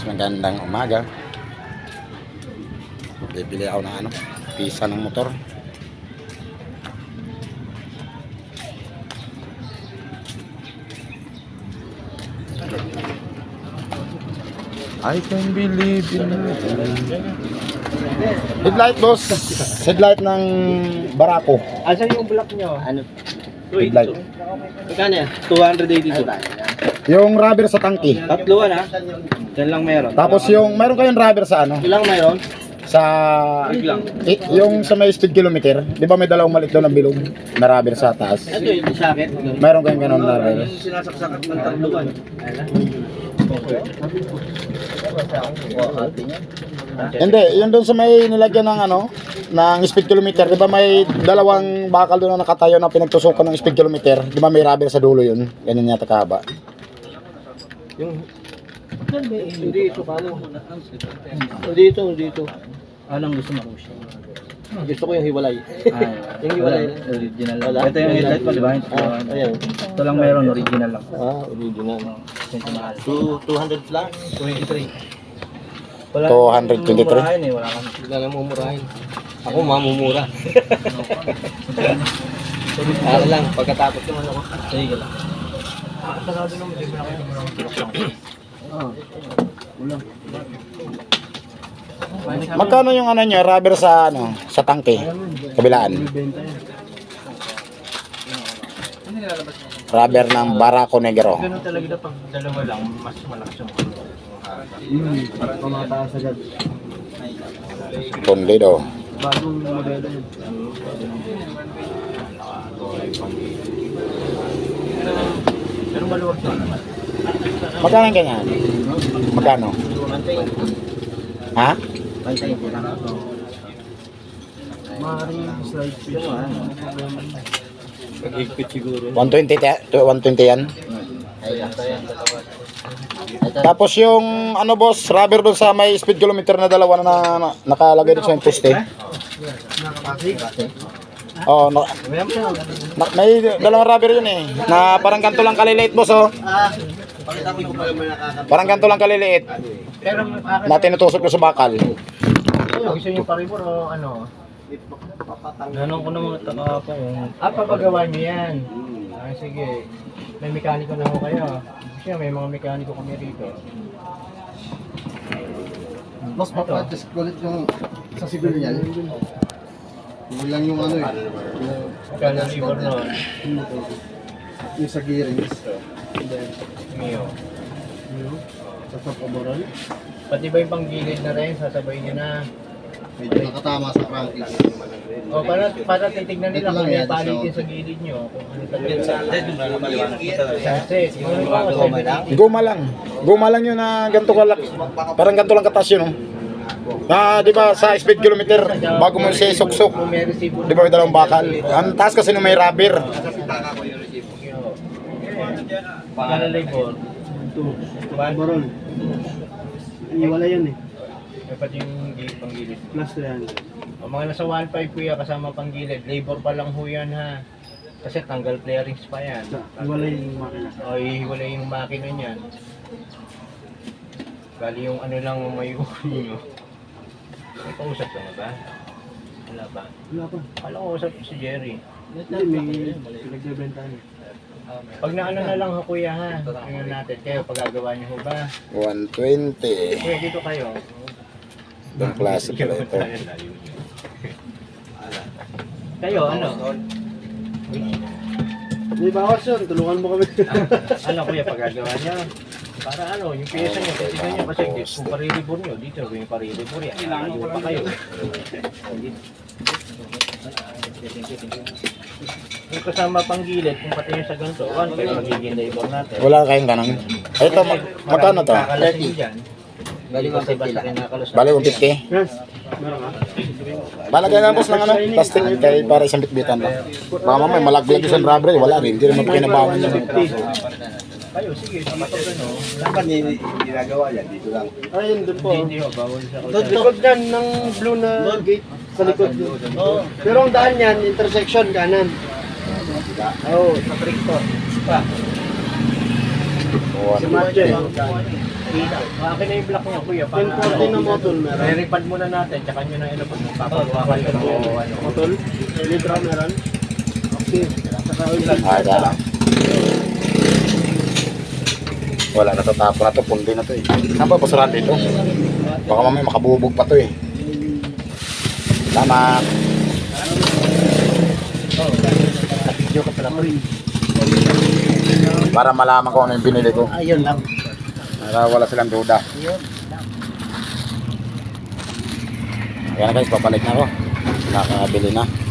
magandang umaga. Bibili ako ng pisa ng motor. I can believe in it. Headlight, boss. Headlight ng Barako. Asan yung block nyo? Ano? Headlight. Magkano yan? 282. Yung rubber sa tangke. Tatluan ha? Yan lang meron. Tapos yung meron kayong rubber sa Ilang meron? sa Biglang. yung sa may speed kilometer. 'Di ba may dalawang maliit doon ng bilog na rubber sa taas? Ito yung sakit. Meron kayong ganun na rubber. Sinasaksakan ng tatluan. Hindi, yun doon sa may nilagyan ng ng speed kilometer, 'di ba may dalawang bakal doon na nakatayo na pinagtusukan ng speed kilometer, 'di ba may rubber sa dulo yun? Ganyan yata kahaba. Yung hindi ito kamo. Hindi ito. Anong gusto mo siya? Gusto ko yung hiwalay. Yung hiwalay. Original lang. Wala. Ito yung headlight mo, di ba? Ayan. Ito lang meron, original lang. Original. Ito mahal. 200 plus? 23. 223. Murahin eh, wala kami. Wala nang mumurahin. Ako mamumura. Para lang, pagkatapos naman ako. Sige lang. Magkano yung niya, rubber sa sa tangke? Kabilaan. Rubber ng Barako Negro. Ganun talaga pag dalawa lang, mas malakas yung Para pumataas agad. Pundido. Bagong modelo yun. Pero maluwag to naman. Magkano yung ganyan? Magkano? Ha? Pantay ko lang. Maaaring slide fish. Pag-higpit siguro. 120 120 yan. Tapos yung boss, rubber doon sa may speed kilometer na dalawa na nakalagay doon sa yung poste. Oh, may dalawang rubber yun eh. Na parang ganito lang kaliliit, boss, oh. Parang ganito lang kaliliit. Pero Na tinutusok ko sa bakal. gusto niyo paribor o ano? Nanong ko naman taka po kung papagawa niyo yan. Sige. May mekaniko na ho kayo. Kasi may mga mekaniko kami rito. Mas papatis ulit yung sa civilian. Yun lang yung Kala libor no. yung sa gearings. Mio. Sa top overall. Pati ba yung panggilid na rin, sasabay niyo na. Medyo nakatama sa crankcase. O para titignan nila Ito lang kung may yan, palitin so- sa gilid niyo. Kung ano talaga. Sunset. Guma lang. Guma lang yun na ganito kalaki. Parang ganito lang katas yun, oh. Na, di ba, sa speed kilometer, bago mo siya suksok, Kung may resibo di ba may dalawang bakal? Ang taas kasi nung may rubber. Kala labor. Overall. Iwala yan eh. May pati yung panggilid. Plus to yan. O mga nasa 1.5 kuya kasama panggilid. Labor pa lang ho yan ha. Kasi tanggal clearings pa yan. Iwala yung makina. O ihiwalay yung makina niyan. Bali yung ano lang may uri nyo. May kausap ka na ba? Wala ba? Wala pa. Kala ko usap si Jerry. Hindi, may pinagbebentahan eh. Pag naano na lang ha kuya ha. Tingnan natin kayo pagagawa niyo ho ba? 120. Kuya dito kayo. Yung klase pala ito. Kayo ano? May bawas yun, tulungan mo kami. Ano kuya pagagawa niya? Para ano, yung pyesa niyo, titignan niyo kasi kung pariribor niyo, dito yung pariribor yan. Kailangan pa kayo. Yung kasama pang gilid, kung pati yung sa ganito, 1.5 magiging labor natin. Wala kayong ganun. Ito, magkano to? Kakalasin dyan. Bali ko basta kinakalos na. Bali, 150. Yes, meron ka. Balagay na boss ng plastic kay para isang bitbitan lang. Baka mamaya malaglag yung rubber, wala rin. Hindi rin mapakinabangan yun. Kayo, sige, kapag ano. Saan ba ginagawa yan? Dito lang. Ayun, doon po. Hindi, bawal sa Doon, likod yan ng blue na gate sa likod. Oo. Pero ang daan yan, intersection kanan. Oo, sa Trictor. Pa. Akin na yung block niya, kuya. 1040 na motor meron. Re-refund muna natin, tsaka nyo na ilabas ng papagawa kayo ng ano. Motor, litra meron. Okay. Saka oil. Aga. Wala na to, tapo na to, pundi na to eh. Saan ba basurahan dito? Baka mamaya makabubog pa to eh. Tama. Video ka pala. Para malaman ko ano yung binili ko. Ayun lang. Para wala silang duda. Ayan na guys, papalik na ako. Nakakabili na.